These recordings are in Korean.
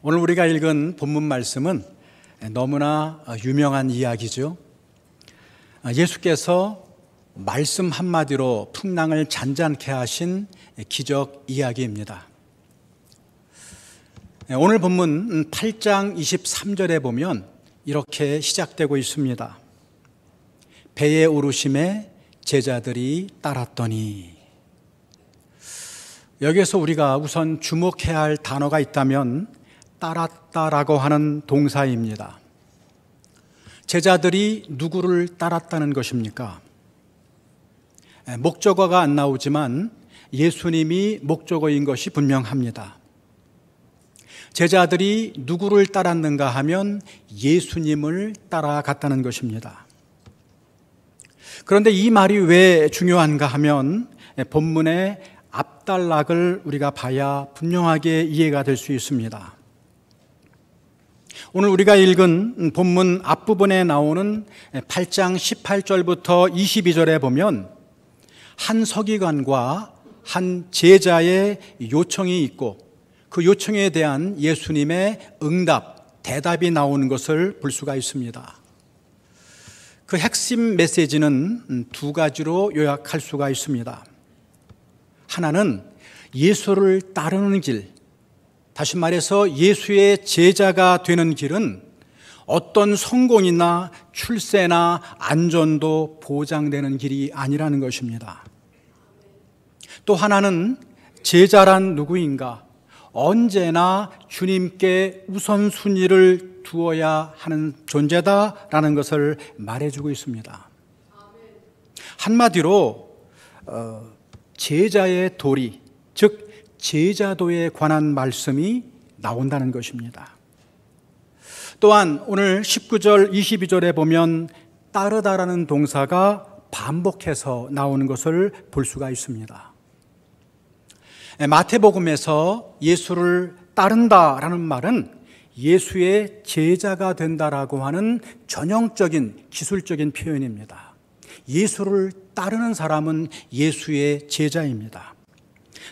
오늘 우리가 읽은 본문 말씀은 너무나 유명한 이야기죠. 예수께서 말씀 한마디로 풍랑을 잔잔케 하신 기적 이야기입니다. 오늘 본문 8장 23절에 보면 이렇게 시작되고 있습니다. 배에 오르심에 제자들이 따랐더니. 여기에서 우리가 우선 주목해야 할 단어가 있다면 따랐다라고 하는 동사입니다. 제자들이 누구를 따랐다는 것입니까? 목적어가 안 나오지만 예수님이 목적어인 것이 분명합니다. 제자들이 누구를 따랐는가 하면 예수님을 따라갔다는 것입니다. 그런데 이 말이 왜 중요한가 하면 본문의 앞단락을 우리가 봐야 분명하게 이해가 될 수 있습니다. 오늘 우리가 읽은 본문 앞부분에 나오는 8장 18절부터 22절에 보면 한 서기관과 한 제자의 요청이 있고 그 요청에 대한 예수님의 응답, 대답이 나오는 것을 볼 수가 있습니다. 그 핵심 메시지는 두 가지로 요약할 수가 있습니다. 하나는 예수를 따르는 길, 다시 말해서 예수의 제자가 되는 길은 어떤 성공이나 출세나 안전도 보장되는 길이 아니라는 것입니다. 또 하나는 제자란 누구인가? 언제나 주님께 우선순위를 두어야 하는 존재다라는 것을 말해주고 있습니다. 한마디로 제자의 도리, 즉 제자도에 관한 말씀이 나온다는 것입니다. 또한 오늘 19절, 22절에 보면 따르다라는 동사가 반복해서 나오는 것을 볼 수가 있습니다. 마태복음에서 예수를 따른다라는 말은 예수의 제자가 된다라고 하는 전형적인 기술적인 표현입니다. 예수를 따르는 사람은 예수의 제자입니다.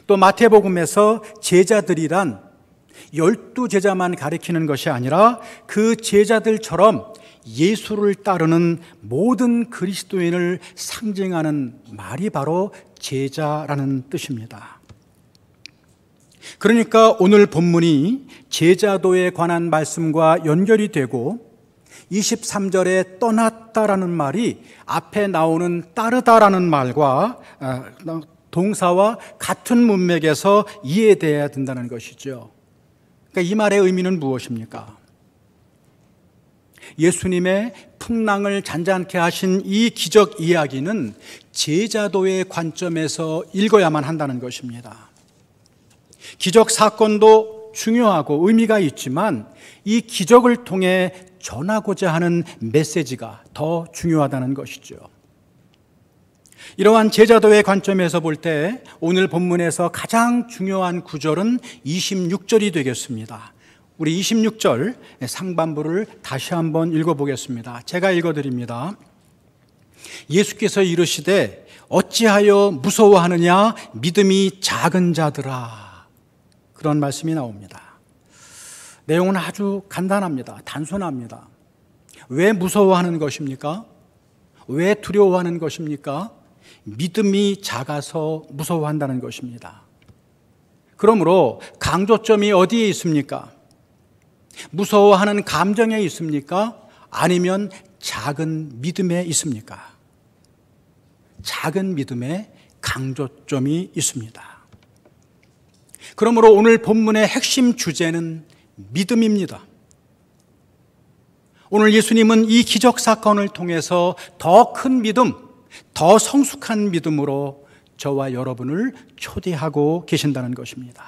또 마태복음에서 제자들이란 12제자만 가리키는 것이 아니라 그 제자들처럼 예수를 따르는 모든 그리스도인을 상징하는 말이 바로 제자라는 뜻입니다. 그러니까 오늘 본문이 제자도에 관한 말씀과 연결이 되고 23절에 떠났다라는 말이 앞에 나오는 따르다라는 말과 동사와 같은 문맥에서 이해되어야 된다는 것이죠. 그러니까 이 말의 의미는 무엇입니까? 예수님의 풍랑을 잔잔케 하신 이 기적 이야기는 제자도의 관점에서 읽어야만 한다는 것입니다. 기적 사건도 중요하고 의미가 있지만 이 기적을 통해 전하고자 하는 메시지가 더 중요하다는 것이죠. 이러한 제자도의 관점에서 볼 때 오늘 본문에서 가장 중요한 구절은 26절이 되겠습니다. 우리 26절 상반부를 다시 한번 읽어보겠습니다. 제가 읽어드립니다. 예수께서 이르시되 어찌하여 무서워하느냐 믿음이 작은 자들아. 그런 말씀이 나옵니다. 내용은 아주 간단합니다. 단순합니다. 왜 무서워하는 것입니까? 왜 두려워하는 것입니까? 믿음이 작아서 무서워한다는 것입니다. 그러므로 강조점이 어디에 있습니까? 무서워하는 감정에 있습니까? 아니면 작은 믿음에 있습니까? 작은 믿음에 강조점이 있습니다. 그러므로 오늘 본문의 핵심 주제는 믿음입니다. 오늘 예수님은 이 기적 사건을 통해서 더 큰 믿음, 더 성숙한 믿음으로 저와 여러분을 초대하고 계신다는 것입니다.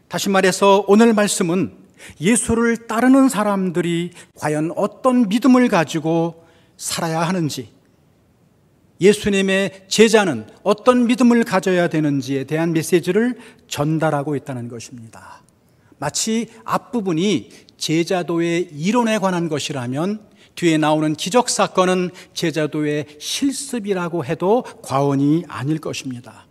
다시 말해서 오늘 말씀은 예수를 따르는 사람들이 과연 어떤 믿음을 가지고 살아야 하는지, 예수님의 제자는 어떤 믿음을 가져야 되는지에 대한 메시지를 전달하고 있다는 것입니다. 마치 앞부분이 제자도의 이론에 관한 것이라면 뒤에 나오는 기적 사건은 제자도의 실습이라고 해도 과언이 아닐 것입니다.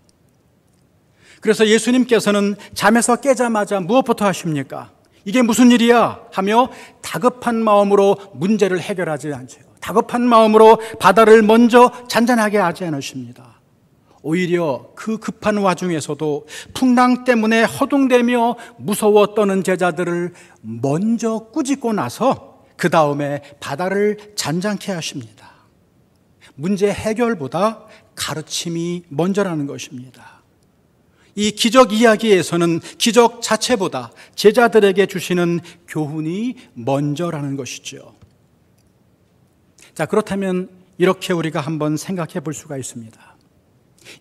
그래서 예수님께서는 잠에서 깨자마자 무엇부터 하십니까? 이게 무슨 일이야? 하며 다급한 마음으로 문제를 해결하지 않죠. 다급한 마음으로 바다를 먼저 잔잔하게 하지 않으십니다. 오히려 그 급한 와중에서도 풍랑 때문에 허둥대며 무서워 떠는 제자들을 먼저 꾸짖고 나서 그 다음에 바다를 잔잔케 하십니다. 문제 해결보다 가르침이 먼저라는 것입니다. 이 기적 이야기에서는 기적 자체보다 제자들에게 주시는 교훈이 먼저라는 것이죠. 자, 그렇다면 이렇게 우리가 한번 생각해 볼 수가 있습니다.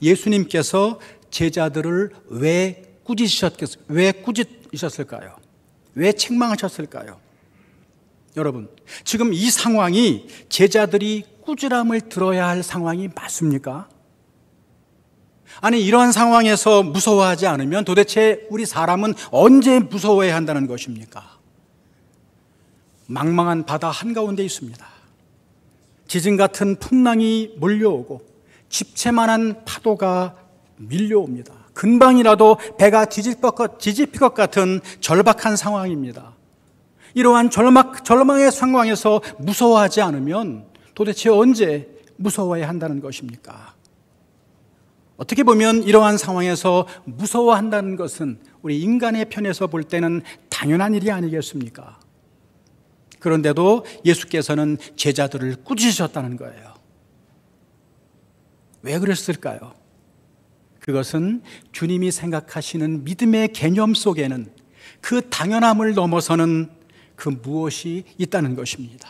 예수님께서 제자들을 왜 꾸짖으셨을까요? 왜 책망하셨을까요? 여러분, 지금 이 상황이 제자들이 꾸지람을 들어야 할 상황이 맞습니까? 아니, 이러한 상황에서 무서워하지 않으면 도대체 우리 사람은 언제 무서워해야 한다는 것입니까? 망망한 바다 한가운데 있습니다. 지진 같은 풍랑이 몰려오고 집채만한 파도가 밀려옵니다. 금방이라도 배가 뒤집힐 것 같은 절박한 상황입니다. 이러한 절망의 상황에서 무서워하지 않으면 도대체 언제 무서워해야 한다는 것입니까? 어떻게 보면 이러한 상황에서 무서워한다는 것은 우리 인간의 편에서 볼 때는 당연한 일이 아니겠습니까? 그런데도 예수께서는 제자들을 꾸짖으셨다는 거예요. 왜 그랬을까요? 그것은 주님이 생각하시는 믿음의 개념 속에는 그 당연함을 넘어서는 그 무엇이 있다는 것입니다.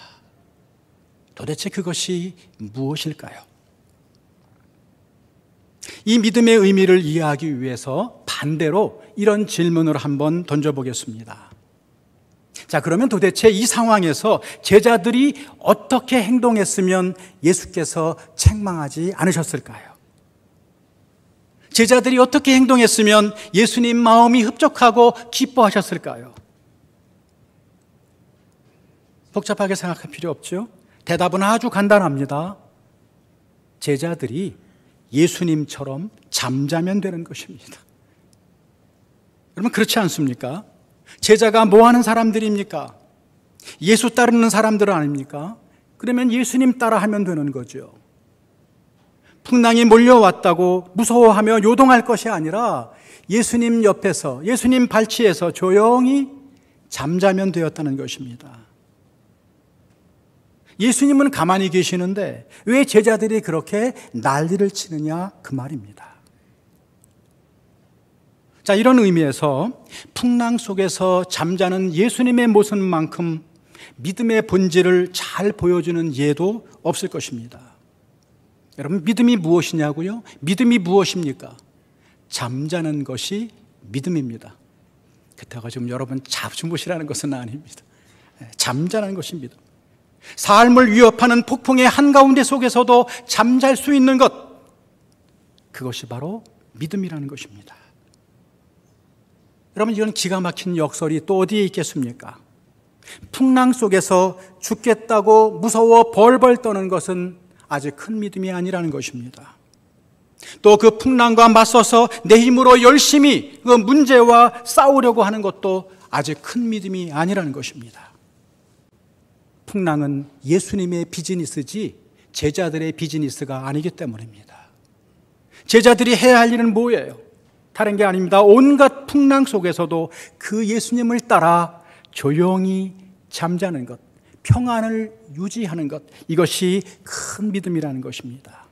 도대체 그것이 무엇일까요? 이 믿음의 의미를 이해하기 위해서 반대로 이런 질문을 한번 던져보겠습니다. 자, 그러면 도대체 이 상황에서 제자들이 어떻게 행동했으면 예수께서 책망하지 않으셨을까요? 제자들이 어떻게 행동했으면 예수님 마음이 흡족하고 기뻐하셨을까요? 복잡하게 생각할 필요 없죠? 대답은 아주 간단합니다. 제자들이 예수님처럼 잠자면 되는 것입니다. 여러분, 그렇지 않습니까? 제자가 뭐 하는 사람들입니까? 예수 따르는 사람들 아닙니까? 그러면 예수님 따라하면 되는 거죠. 풍랑이 몰려왔다고 무서워하며 요동할 것이 아니라 예수님 옆에서, 예수님 발치에서 조용히 잠자면 되었다는 것입니다. 예수님은 가만히 계시는데 왜 제자들이 그렇게 난리를 치느냐, 그 말입니다. 자, 이런 의미에서 풍랑 속에서 잠자는 예수님의 모습만큼 믿음의 본질을 잘 보여주는 예도 없을 것입니다. 여러분, 믿음이 무엇이냐고요? 믿음이 무엇입니까? 잠자는 것이 믿음입니다. 그렇다고 지금 여러분 주무시라는 것은 아닙니다. 잠자는 것이 믿음. 삶을 위협하는 폭풍의 한가운데 속에서도 잠잘 수 있는 것, 그것이 바로 믿음이라는 것입니다. 여러분, 이런 기가 막힌 역설이 또 어디에 있겠습니까? 풍랑 속에서 죽겠다고 무서워 벌벌 떠는 것은 아직 큰 믿음이 아니라는 것입니다. 또 그 풍랑과 맞서서 내 힘으로 열심히 그 문제와 싸우려고 하는 것도 아직 큰 믿음이 아니라는 것입니다. 풍랑은 예수님의 비즈니스지 제자들의 비즈니스가 아니기 때문입니다. 제자들이 해야 할 일은 뭐예요? 다른 게 아닙니다. 온갖 풍랑 속에서도 그 예수님을 따라 조용히 잠자는 것, 평안을 유지하는 것, 이것이 큰 믿음이라는 것입니다.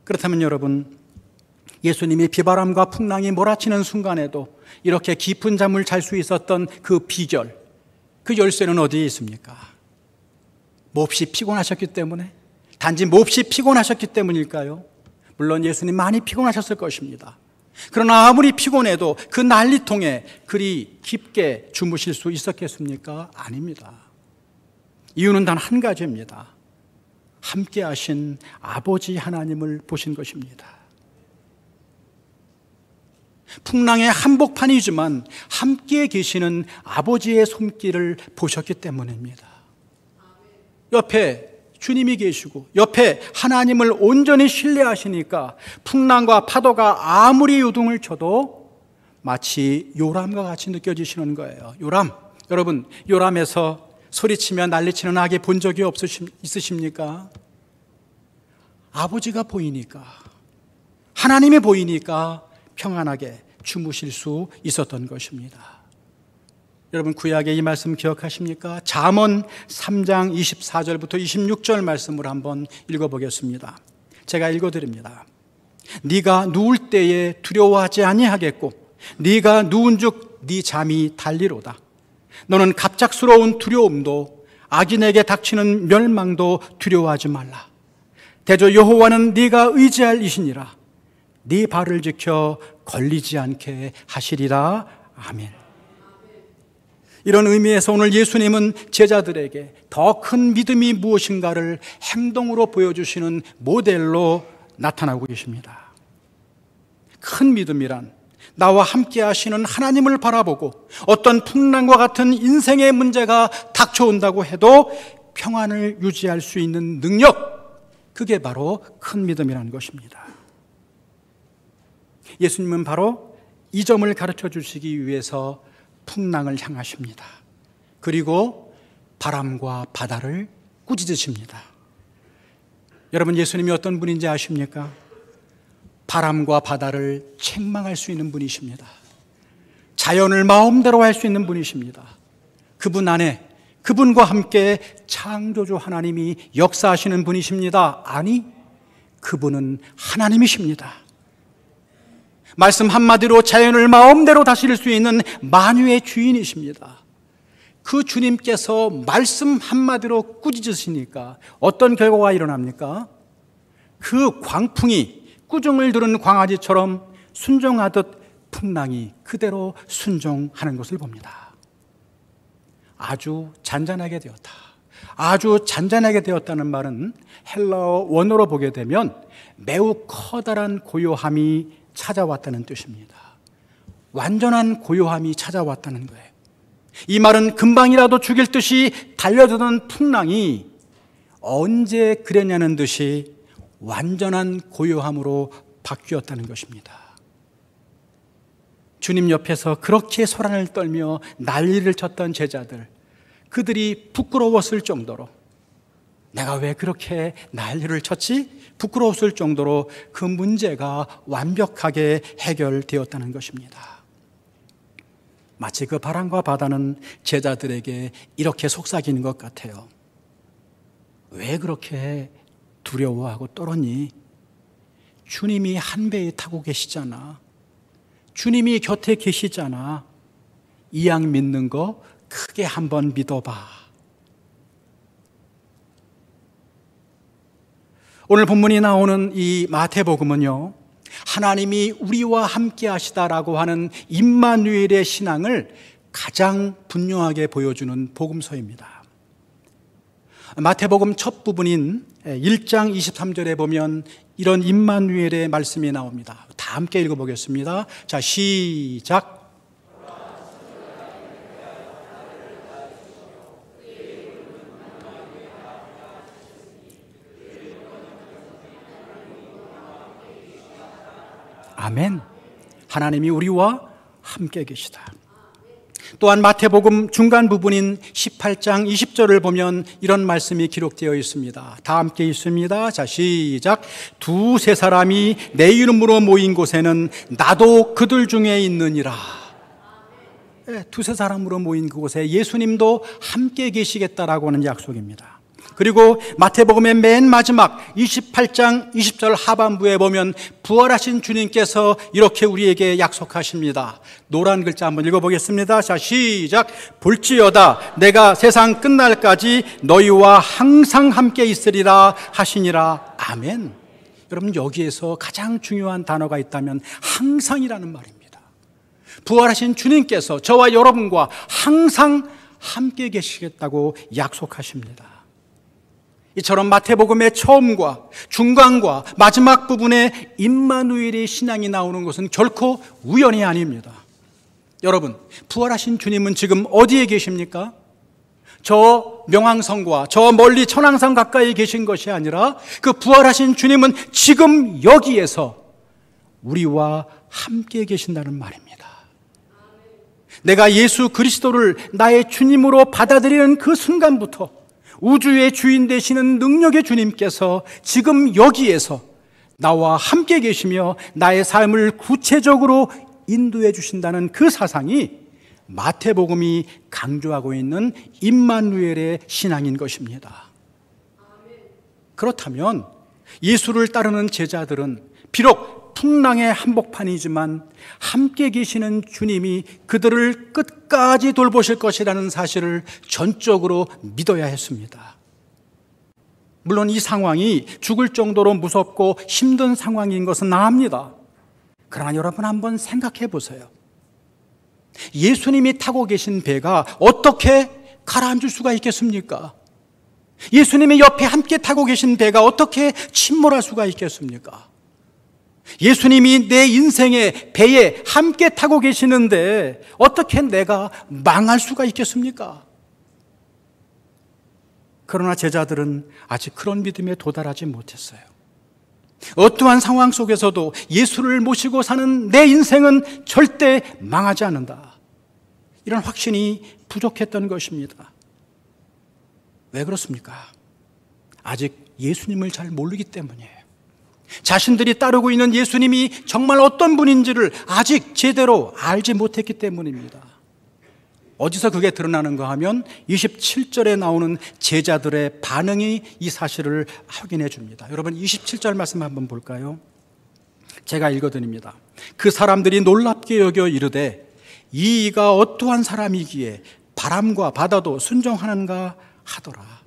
그렇다면 여러분, 예수님이 비바람과 풍랑이 몰아치는 순간에도 이렇게 깊은 잠을 잘 수 있었던 그 비결, 그 열쇠는 어디에 있습니까? 몹시 피곤하셨기 때문에? 단지 몹시 피곤하셨기 때문일까요? 물론 예수님 많이 피곤하셨을 것입니다. 그러나 아무리 피곤해도 그 난리통에 그리 깊게 주무실 수 있었겠습니까? 아닙니다. 이유는 단 한 가지입니다. 함께 하신 아버지 하나님을 보신 것입니다. 풍랑의 한복판이지만 함께 계시는 아버지의 손길을 보셨기 때문입니다. 옆에 주님이 계시고 옆에 하나님을 온전히 신뢰하시니까 풍랑과 파도가 아무리 요동을 쳐도 마치 요람과 같이 느껴지시는 거예요. 요람, 여러분, 요람에서 소리치며 난리치는 아기 본 적이 있으십니까? 아버지가 보이니까, 하나님이 보이니까 평안하게 주무실 수 있었던 것입니다. 여러분, 구약의 이 말씀 기억하십니까? 잠언 3장 24절부터 26절 말씀을 한번 읽어보겠습니다. 제가 읽어드립니다. 네가 누울 때에 두려워하지 아니하겠고 네가 누운즉 네 잠이 달리로다. 너는 갑작스러운 두려움도 악인에게 닥치는 멸망도 두려워하지 말라. 대저 여호와는 네가 의지할 이시니라. 네 발을 지켜 걸리지 않게 하시리라. 아멘. 이런 의미에서 오늘 예수님은 제자들에게 더 큰 믿음이 무엇인가를 행동으로 보여주시는 모델로 나타나고 계십니다. 큰 믿음이란 나와 함께 하시는 하나님을 바라보고 어떤 풍랑과 같은 인생의 문제가 닥쳐온다고 해도 평안을 유지할 수 있는 능력, 그게 바로 큰 믿음이라는 것입니다. 예수님은 바로 이 점을 가르쳐 주시기 위해서 풍랑을 향하십니다. 그리고 바람과 바다를 꾸짖으십니다. 여러분, 예수님이 어떤 분인지 아십니까? 바람과 바다를 책망할 수 있는 분이십니다. 자연을 마음대로 할 수 있는 분이십니다. 그분 안에, 그분과 함께 창조주 하나님이 역사하시는 분이십니다. 아니, 그분은 하나님이십니다. 말씀 한마디로 자연을 마음대로 다스릴 수 있는 만유의 주인이십니다. 그 주님께서 말씀 한마디로 꾸짖으시니까 어떤 결과가 일어납니까? 그 광풍이 꾸중을 들은 광아지처럼 순종하듯 풍랑이 그대로 순종하는 것을 봅니다. 아주 잔잔하게 되었다. 아주 잔잔하게 되었다는 말은 헬라어 원어로 보게 되면 매우 커다란 고요함이 찾아왔다는 뜻입니다. 완전한 고요함이 찾아왔다는 거예요. 이 말은 금방이라도 죽일 듯이 달려드는 풍랑이 언제 그랬냐는 듯이 완전한 고요함으로 바뀌었다는 것입니다. 주님 옆에서 그렇게 소란을 떨며 난리를 쳤던 제자들, 그들이 부끄러웠을 정도로, 내가 왜 그렇게 난리를 쳤지? 부끄러웠을 정도로 그 문제가 완벽하게 해결되었다는 것입니다. 마치 그 바람과 바다는 제자들에게 이렇게 속삭이는 것 같아요. 왜 그렇게 두려워하고 떨었니? 주님이 한 배에 타고 계시잖아. 주님이 곁에 계시잖아. 이왕 믿는 거 크게 한번 믿어봐. 오늘 본문이 나오는 이 마태복음은요, 하나님이 우리와 함께 하시다라고 하는 임마누엘의 신앙을 가장 분명하게 보여주는 복음서입니다. 마태복음 첫 부분인 1장 23절에 보면 이런 임마누엘의 말씀이 나옵니다. 다 함께 읽어보겠습니다. 자, 시작. 아멘. 하나님이 우리와 함께 계시다. 또한 마태복음 중간 부분인 18장 20절을 보면 이런 말씀이 기록되어 있습니다. 다 함께 있습니다. 자, 시작. 두세 사람이 내 이름으로 모인 곳에는 나도 그들 중에 있느니라. 두세 사람으로 모인 그곳에 예수님도 함께 계시겠다라고 하는 약속입니다. 그리고 마태복음의 맨 마지막 28장 20절 하반부에 보면 부활하신 주님께서 이렇게 우리에게 약속하십니다. 노란 글자 한번 읽어보겠습니다. 자, 시작. 볼지어다 내가 세상 끝날까지 너희와 항상 함께 있으리라 하시니라. 아멘. 여러분, 여기에서 가장 중요한 단어가 있다면 항상이라는 말입니다. 부활하신 주님께서 저와 여러분과 항상 함께 계시겠다고 약속하십니다. 이처럼 마태복음의 처음과 중간과 마지막 부분에 임마누엘의 신앙이 나오는 것은 결코 우연이 아닙니다. 여러분, 부활하신 주님은 지금 어디에 계십니까? 저 명왕성과 저 멀리 천왕성 가까이 계신 것이 아니라 그 부활하신 주님은 지금 여기에서 우리와 함께 계신다는 말입니다. 내가 예수 그리스도를 나의 주님으로 받아들이는 그 순간부터 우주의 주인 되시는 능력의 주님께서 지금 여기에서 나와 함께 계시며 나의 삶을 구체적으로 인도해 주신다는 그 사상이 마태복음이 강조하고 있는 임마누엘의 신앙인 것입니다. 그렇다면 예수를 따르는 제자들은 비록 풍랑의 한복판이지만 함께 계시는 주님이 그들을 끝까지 돌보실 것이라는 사실을 전적으로 믿어야 했습니다. 물론 이 상황이 죽을 정도로 무섭고 힘든 상황인 것은 압니다. 그러나 여러분 한번 생각해 보세요. 예수님이 타고 계신 배가 어떻게 가라앉을 수가 있겠습니까? 예수님이 옆에 함께 타고 계신 배가 어떻게 침몰할 수가 있겠습니까? 예수님이 내 인생의 배에 함께 타고 계시는데 어떻게 내가 망할 수가 있겠습니까? 그러나 제자들은 아직 그런 믿음에 도달하지 못했어요. 어떠한 상황 속에서도 예수를 모시고 사는 내 인생은 절대 망하지 않는다. 이런 확신이 부족했던 것입니다. 왜 그렇습니까? 아직 예수님을 잘 모르기 때문이에요. 자신들이 따르고 있는 예수님이 정말 어떤 분인지를 아직 제대로 알지 못했기 때문입니다. 어디서 그게 드러나는가 하면 27절에 나오는 제자들의 반응이 이 사실을 확인해 줍니다. 여러분 27절 말씀 한번 볼까요? 제가 읽어드립니다. 그 사람들이 놀랍게 여겨 이르되 이 이가 어떠한 사람이기에 바람과 바다도 순종하는가 하더라.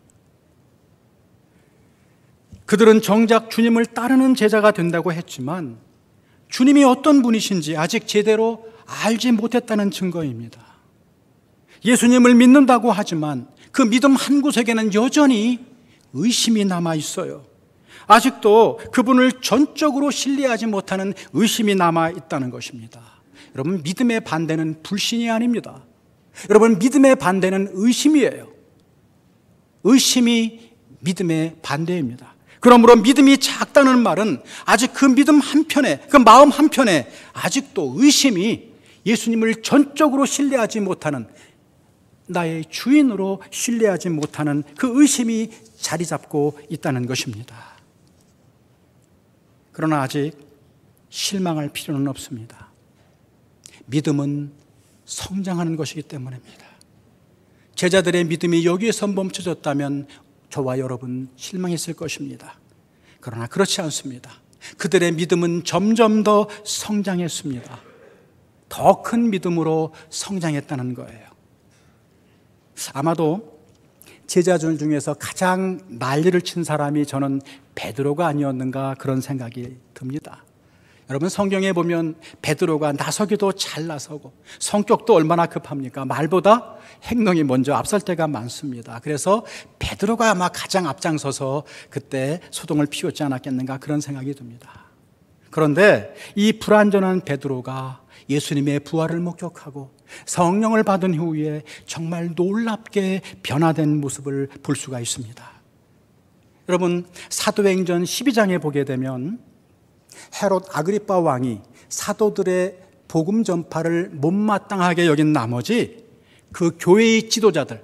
그들은 정작 주님을 따르는 제자가 된다고 했지만 주님이 어떤 분이신지 아직 제대로 알지 못했다는 증거입니다. 예수님을 믿는다고 하지만 그 믿음 한 구석에는 여전히 의심이 남아 있어요. 아직도 그분을 전적으로 신뢰하지 못하는 의심이 남아 있다는 것입니다. 여러분, 믿음의 반대는 불신이 아닙니다. 여러분, 믿음의 반대는 의심이에요. 의심이 믿음의 반대입니다. 그러므로 믿음이 작다는 말은 아직 그 믿음 한편에, 그 마음 한편에 아직도 의심이 예수님을 전적으로 신뢰하지 못하는, 나의 주인으로 신뢰하지 못하는 그 의심이 자리 잡고 있다는 것입니다. 그러나 아직 실망할 필요는 없습니다. 믿음은 성장하는 것이기 때문입니다. 제자들의 믿음이 여기에서 멈춰졌다면 저와 여러분 실망했을 것입니다. 그러나 그렇지 않습니다. 그들의 믿음은 점점 더 성장했습니다. 더 큰 믿음으로 성장했다는 거예요. 아마도 제자들 중에서 가장 난리를 친 사람이 저는 베드로가 아니었는가 그런 생각이 듭니다. 여러분, 성경에 보면 베드로가 나서기도 잘 나서고 성격도 얼마나 급합니까? 말보다 행동이 먼저 앞설 때가 많습니다. 그래서 베드로가 아마 가장 앞장서서 그때 소동을 피웠지 않았겠는가 그런 생각이 듭니다. 그런데 이 불완전한 베드로가 예수님의 부활을 목격하고 성령을 받은 후에 정말 놀랍게 변화된 모습을 볼 수가 있습니다. 여러분, 사도행전 12장에 보게 되면 헤롯 아그리빠 왕이 사도들의 복음 전파를 못마땅하게 여긴 나머지 그 교회의 지도자들,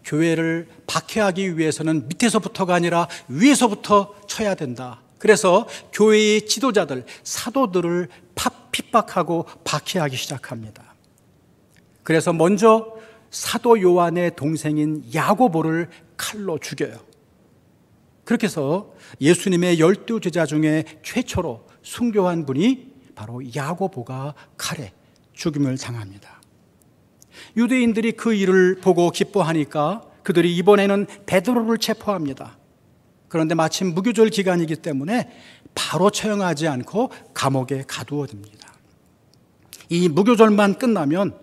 교회를 박해하기 위해서는 밑에서부터가 아니라 위에서부터 쳐야 된다. 그래서 교회의 지도자들, 사도들을 핍박하고 박해하기 시작합니다. 그래서 먼저 사도 요한의 동생인 야고보를 칼로 죽여요. 그렇게 해서 예수님의 12 제자 중에 최초로 순교한 분이 바로 야고보가 칼에 죽임을 당합니다. 유대인들이 그 일을 보고 기뻐하니까 그들이 이번에는 베드로를 체포합니다. 그런데 마침 무교절 기간이기 때문에 바로 처형하지 않고 감옥에 가두어둡니다. 이 무교절만 끝나면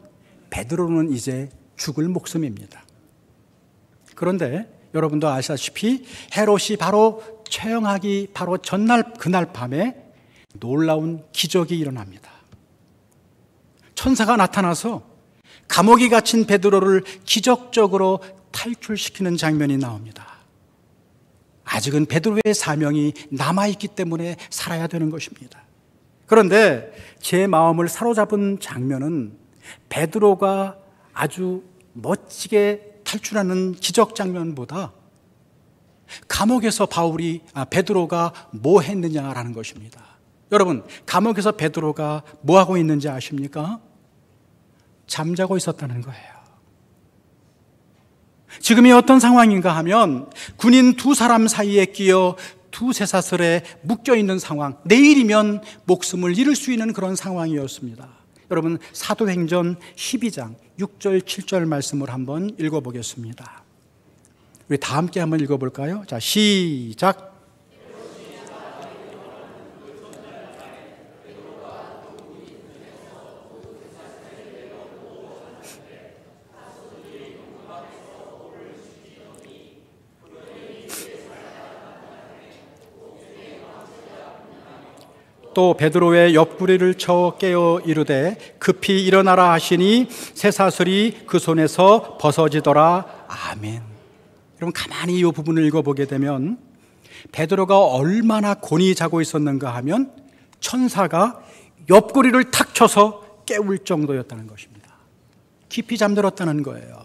베드로는 이제 죽을 목숨입니다. 그런데 여러분도 아시다시피 헤롯이 바로 처형하기 바로 전날 그날 밤에 놀라운 기적이 일어납니다. 천사가 나타나서 감옥에 갇힌 베드로를 기적적으로 탈출시키는 장면이 나옵니다. 아직은 베드로의 사명이 남아있기 때문에 살아야 되는 것입니다. 그런데 제 마음을 사로잡은 장면은 베드로가 아주 멋지게 탈출하는 기적 장면보다 감옥에서 베드로가 뭐 했느냐라는 것입니다. 여러분, 감옥에서 베드로가 뭐 하고 있는지 아십니까? 잠자고 있었다는 거예요. 지금이 어떤 상황인가 하면 군인 두 사람 사이에 끼어 두 쇠사슬에 묶여 있는 상황, 내일이면 목숨을 잃을 수 있는 그런 상황이었습니다. 여러분, 사도행전 12장 6절 7절 말씀을 한번 읽어보겠습니다. 우리 다 함께 한번 읽어볼까요? 자, 시작. 또 베드로의 옆구리를 쳐 깨어 이르되 급히 일어나라 하시니 쇠사슬이 그 손에서 벗어지더라. 아멘. 여러분, 가만히 이 부분을 읽어보게 되면 베드로가 얼마나 곤히 자고 있었는가 하면 천사가 옆구리를 탁 쳐서 깨울 정도였다는 것입니다. 깊이 잠들었다는 거예요.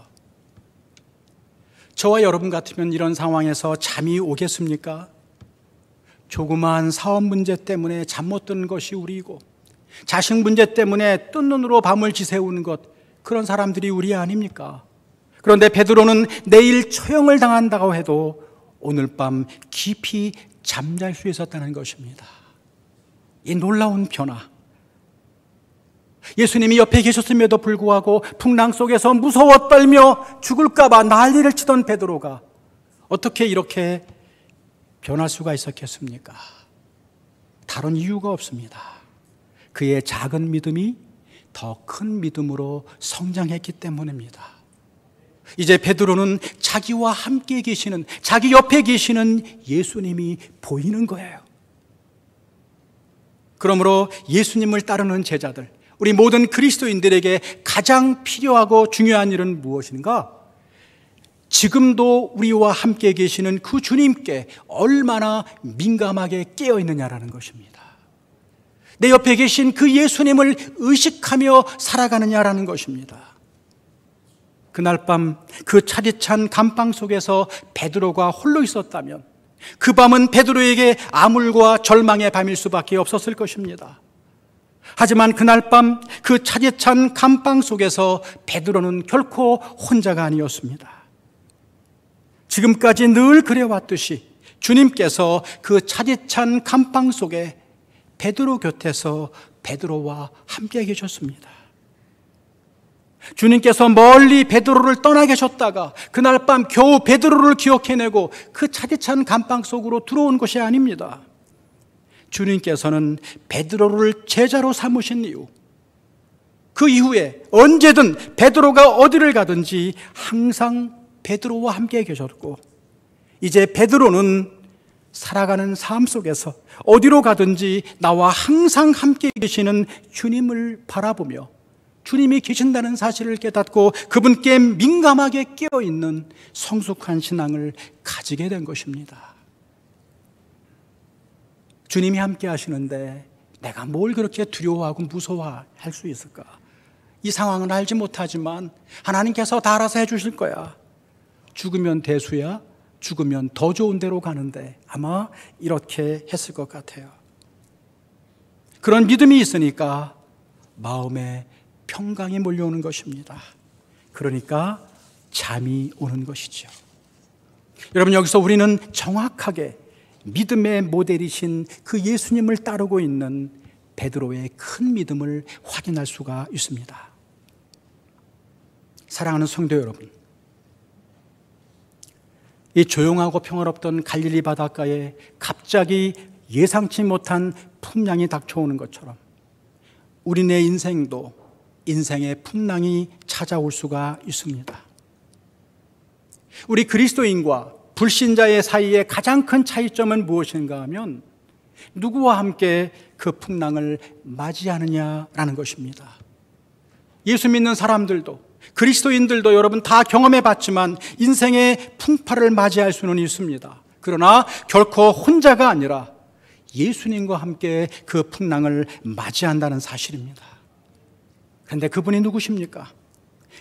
저와 여러분 같으면 이런 상황에서 잠이 오겠습니까? 조그마한 사업 문제 때문에 잠 못 드는 것이 우리이고, 자식 문제 때문에 뜬 눈으로 밤을 지새우는 것, 그런 사람들이 우리 아닙니까? 그런데 베드로는 내일 처형을 당한다고 해도 오늘 밤 깊이 잠잘 수 있었다는 것입니다. 이 놀라운 변화, 예수님이 옆에 계셨음에도 불구하고 풍랑 속에서 무서워 떨며 죽을까 봐 난리를 치던 베드로가 어떻게 이렇게 변할 수가 있었겠습니까? 다른 이유가 없습니다. 그의 작은 믿음이 더 큰 믿음으로 성장했기 때문입니다. 이제 베드로는 자기와 함께 계시는, 자기 옆에 계시는 예수님이 보이는 거예요. 그러므로 예수님을 따르는 제자들, 우리 모든 그리스도인들에게 가장 필요하고 중요한 일은 무엇인가? 지금도 우리와 함께 계시는 그 주님께 얼마나 민감하게 깨어 있느냐라는 것입니다. 내 옆에 계신 그 예수님을 의식하며 살아가느냐라는 것입니다. 그날 밤 그 차디찬 감방 속에서 베드로가 홀로 있었다면 그 밤은 베드로에게 암울과 절망의 밤일 수밖에 없었을 것입니다. 하지만 그날 밤 그 차디찬 감방 속에서 베드로는 결코 혼자가 아니었습니다. 지금까지 늘 그래왔듯이 주님께서 그 차디찬 감방 속에 베드로 곁에서 베드로와 함께 계셨습니다. 주님께서 멀리 베드로를 떠나 계셨다가 그날 밤 겨우 베드로를 기억해내고 그 차디찬 감방 속으로 들어온 것이 아닙니다. 주님께서는 베드로를 제자로 삼으신 이유, 그 이후에 언제든 베드로가 어디를 가든지 항상 베드로와 함께 계셨고, 이제 베드로는 살아가는 삶 속에서 어디로 가든지 나와 항상 함께 계시는 주님을 바라보며 주님이 계신다는 사실을 깨닫고 그분께 민감하게 깨어있는 성숙한 신앙을 가지게 된 것입니다. 주님이 함께 하시는데 내가 뭘 그렇게 두려워하고 무서워할 수 있을까? 이 상황은 알지 못하지만 하나님께서 다 알아서 해주실 거야. 죽으면 대수야, 죽으면 더 좋은 데로 가는데, 아마 이렇게 했을 것 같아요. 그런 믿음이 있으니까 마음에 평강이 몰려오는 것입니다. 그러니까 잠이 오는 것이죠. 여러분, 여기서 우리는 정확하게 믿음의 모델이신 그 예수님을 따르고 있는 베드로의 큰 믿음을 확인할 수가 있습니다. 사랑하는 성도 여러분, 이 조용하고 평화롭던 갈릴리 바닷가에 갑자기 예상치 못한 풍랑이 닥쳐오는 것처럼 우리네 인생도 인생의 풍랑이 찾아올 수가 있습니다. 우리 그리스도인과 불신자의 사이에 가장 큰 차이점은 무엇인가 하면 누구와 함께 그 풍랑을 맞이하느냐라는 것입니다. 예수 믿는 사람들도 그리스도인들도 여러분 다 경험해 봤지만 인생의 풍파를 맞이할 수는 있습니다. 그러나 결코 혼자가 아니라 예수님과 함께 그 풍랑을 맞이한다는 사실입니다. 그런데 그분이 누구십니까?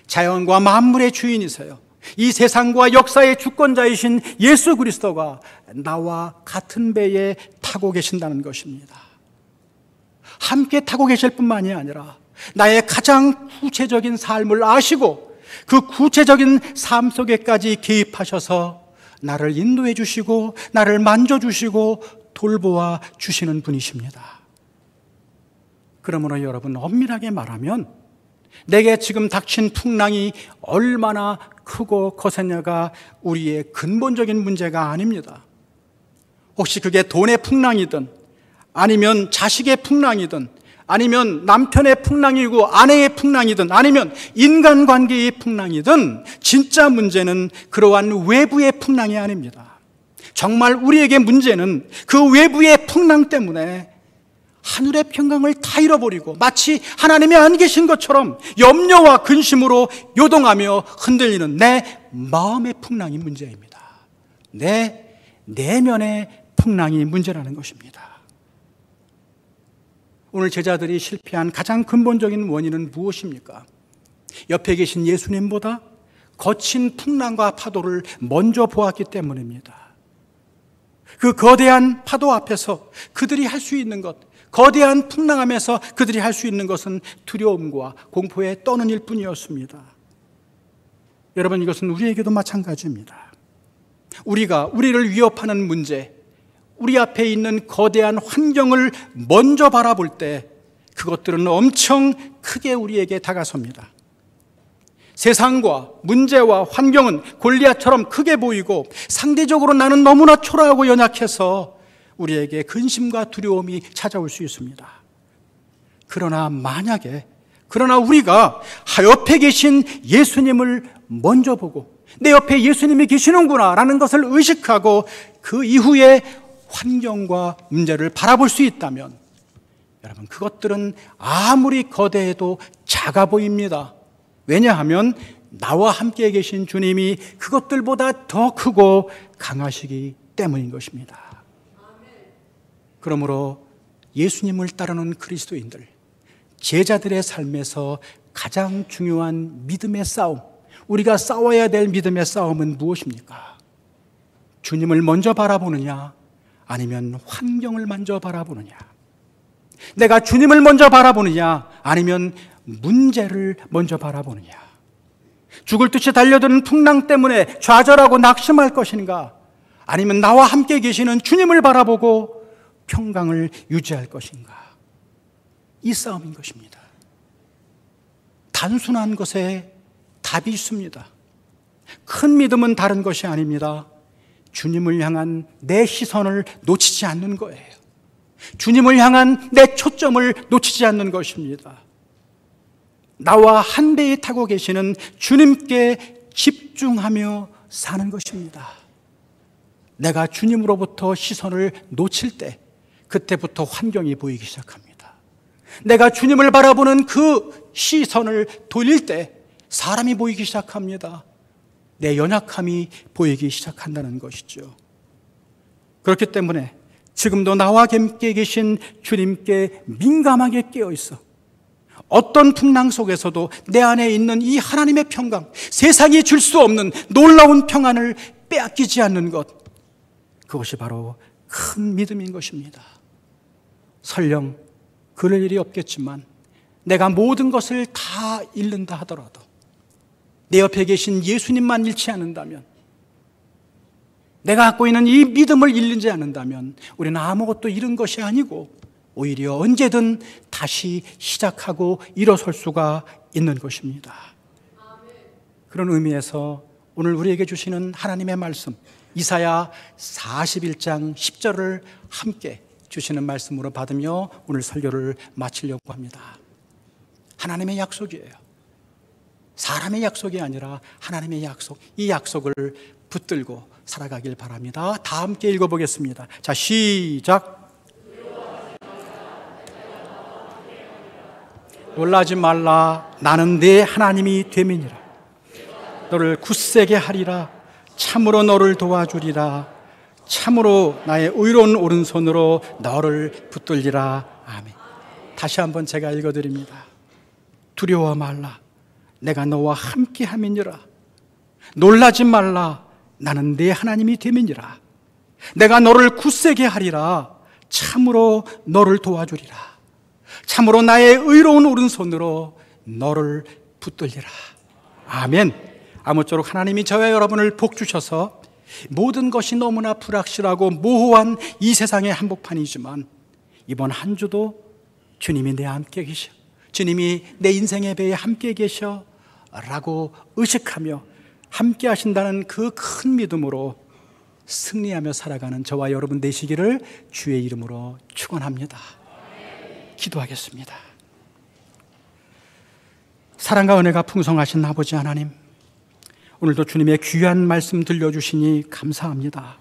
자연과 만물의 주인이세요. 이 세상과 역사의 주권자이신 예수 그리스도가 나와 같은 배에 타고 계신다는 것입니다. 함께 타고 계실 뿐만이 아니라 나의 가장 구체적인 삶을 아시고 그 구체적인 삶 속에까지 개입하셔서 나를 인도해 주시고 나를 만져주시고 돌보아 주시는 분이십니다. 그러므로 여러분, 엄밀하게 말하면 내게 지금 닥친 풍랑이 얼마나 크고 거세냐가 우리의 근본적인 문제가 아닙니다. 혹시 그게 돈의 풍랑이든 아니면 자식의 풍랑이든 아니면 남편의 풍랑이고 아내의 풍랑이든 아니면 인간관계의 풍랑이든 진짜 문제는 그러한 외부의 풍랑이 아닙니다. 정말 우리에게 문제는 그 외부의 풍랑 때문에 하늘의 평강을 다 잃어버리고 마치 하나님이 안 계신 것처럼 염려와 근심으로 요동하며 흔들리는 내 마음의 풍랑이 문제입니다. 내 내면의 풍랑이 문제라는 것입니다. 오늘 제자들이 실패한 가장 근본적인 원인은 무엇입니까? 옆에 계신 예수님보다 거친 풍랑과 파도를 먼저 보았기 때문입니다. 그 거대한 파도 앞에서 그들이 할 수 있는 것, 거대한 풍랑함에서 그들이 할 수 있는 것은 두려움과 공포에 떠는 일 뿐이었습니다. 여러분, 이것은 우리에게도 마찬가지입니다. 우리를 위협하는 문제, 우리 앞에 있는 거대한 환경을 먼저 바라볼 때 그것들은 엄청 크게 우리에게 다가섭니다. 세상과 문제와 환경은 골리앗처럼 크게 보이고 상대적으로 나는 너무나 초라하고 연약해서 우리에게 근심과 두려움이 찾아올 수 있습니다. 그러나 우리가 옆에 계신 예수님을 먼저 보고 내 옆에 예수님이 계시는구나 라는 것을 의식하고 그 이후에 환경과 문제를 바라볼 수 있다면 여러분, 그것들은 아무리 거대해도 작아 보입니다. 왜냐하면 나와 함께 계신 주님이 그것들보다 더 크고 강하시기 때문인 것입니다. 그러므로 예수님을 따르는 그리스도인들, 제자들의 삶에서 가장 중요한 믿음의 싸움, 우리가 싸워야 될 믿음의 싸움은 무엇입니까? 주님을 먼저 바라보느냐, 아니면 환경을 먼저 바라보느냐? 내가 주님을 먼저 바라보느냐, 아니면 문제를 먼저 바라보느냐? 죽을 듯이 달려드는 풍랑 때문에 좌절하고 낙심할 것인가, 아니면 나와 함께 계시는 주님을 바라보고 평강을 유지할 것인가? 이 싸움인 것입니다. 단순한 것에 답이 있습니다. 큰 믿음은 다른 것이 아닙니다. 주님을 향한 내 시선을 놓치지 않는 거예요. 주님을 향한 내 초점을 놓치지 않는 것입니다. 나와 한 배에 타고 계시는 주님께 집중하며 사는 것입니다. 내가 주님으로부터 시선을 놓칠 때 그때부터 환경이 보이기 시작합니다. 내가 주님을 바라보는 그 시선을 돌릴 때 사람이 보이기 시작합니다. 내 연약함이 보이기 시작한다는 것이죠. 그렇기 때문에 지금도 나와 함께 계신 주님께 민감하게 깨어있어 어떤 풍랑 속에서도 내 안에 있는 이 하나님의 평강, 세상이 줄 수 없는 놀라운 평안을 빼앗기지 않는 것, 그것이 바로 큰 믿음인 것입니다. 설령 그럴 일이 없겠지만 내가 모든 것을 다 잃는다 하더라도 내 옆에 계신 예수님만 잃지 않는다면, 내가 갖고 있는 이 믿음을 잃지 않는다면 우리는 아무것도 잃은 것이 아니고 오히려 언제든 다시 시작하고 일어설 수가 있는 것입니다. 그런 의미에서 오늘 우리에게 주시는 하나님의 말씀, 이사야 41장 10절을 함께 주시는 말씀으로 받으며 오늘 설교를 마치려고 합니다. 하나님의 약속이에요. 사람의 약속이 아니라 하나님의 약속, 이 약속을 붙들고 살아가길 바랍니다. 다 함께 읽어보겠습니다. 자, 시작. 놀라지 말라. 나는 네 하나님이 됨이니라. 너를 굳세게 하리라. 참으로 너를 도와주리라. 참으로 나의 의로운 오른손으로 너를 붙들리라. 아멘. 다시 한번 제가 읽어드립니다. 두려워 말라. 내가 너와 함께 함이니라. 놀라지 말라. 나는 네 하나님이 됨이니라. 내가 너를 굳세게 하리라. 참으로 너를 도와주리라. 참으로 나의 의로운 오른손으로 너를 붙들리라. 아멘. 아무쪼록 하나님이 저와 여러분을 복 주셔서 모든 것이 너무나 불확실하고 모호한 이 세상의 한복판이지만 이번 한 주도 주님이 내 함께 계셔, 주님이 내 인생의 배에 함께 계셔 라고 의식하며 함께 하신다는 그 큰 믿음으로 승리하며 살아가는 저와 여러분 되시기를 주의 이름으로 축원합니다. 기도하겠습니다. 사랑과 은혜가 풍성하신 아버지 하나님, 오늘도 주님의 귀한 말씀 들려주시니 감사합니다.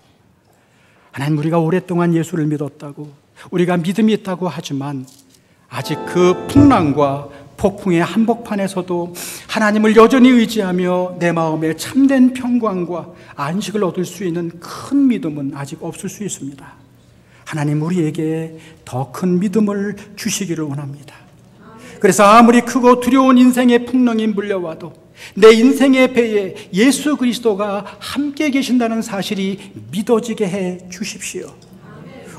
하나님, 우리가 오랫동안 예수를 믿었다고, 우리가 믿음이 있다고 하지만 아직 그 풍랑과 폭풍의 한복판에서도 하나님을 여전히 의지하며 내 마음에 참된 평강과 안식을 얻을 수 있는 큰 믿음은 아직 없을 수 있습니다. 하나님, 우리에게 더 큰 믿음을 주시기를 원합니다. 그래서 아무리 크고 두려운 인생의 풍랑이 물려와도 내 인생의 배에 예수 그리스도가 함께 계신다는 사실이 믿어지게 해 주십시오.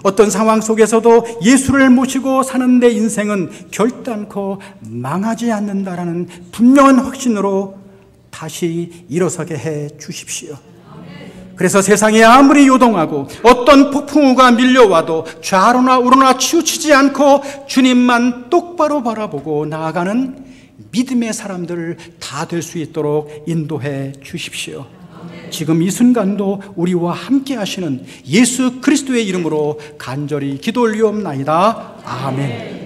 어떤 상황 속에서도 예수를 모시고 사는 내 인생은 결단코 망하지 않는다라는 분명한 확신으로 다시 일어서게 해 주십시오. 그래서 세상이 아무리 요동하고 어떤 폭풍우가 밀려와도 좌로나 우로나 치우치지 않고 주님만 똑바로 바라보고 나아가는 믿음의 사람들 다 될 수 있도록 인도해 주십시오. 지금 이 순간도 우리와 함께 하시는 예수 그리스도의 이름으로 간절히 기도 올리옵나이다. 아멘.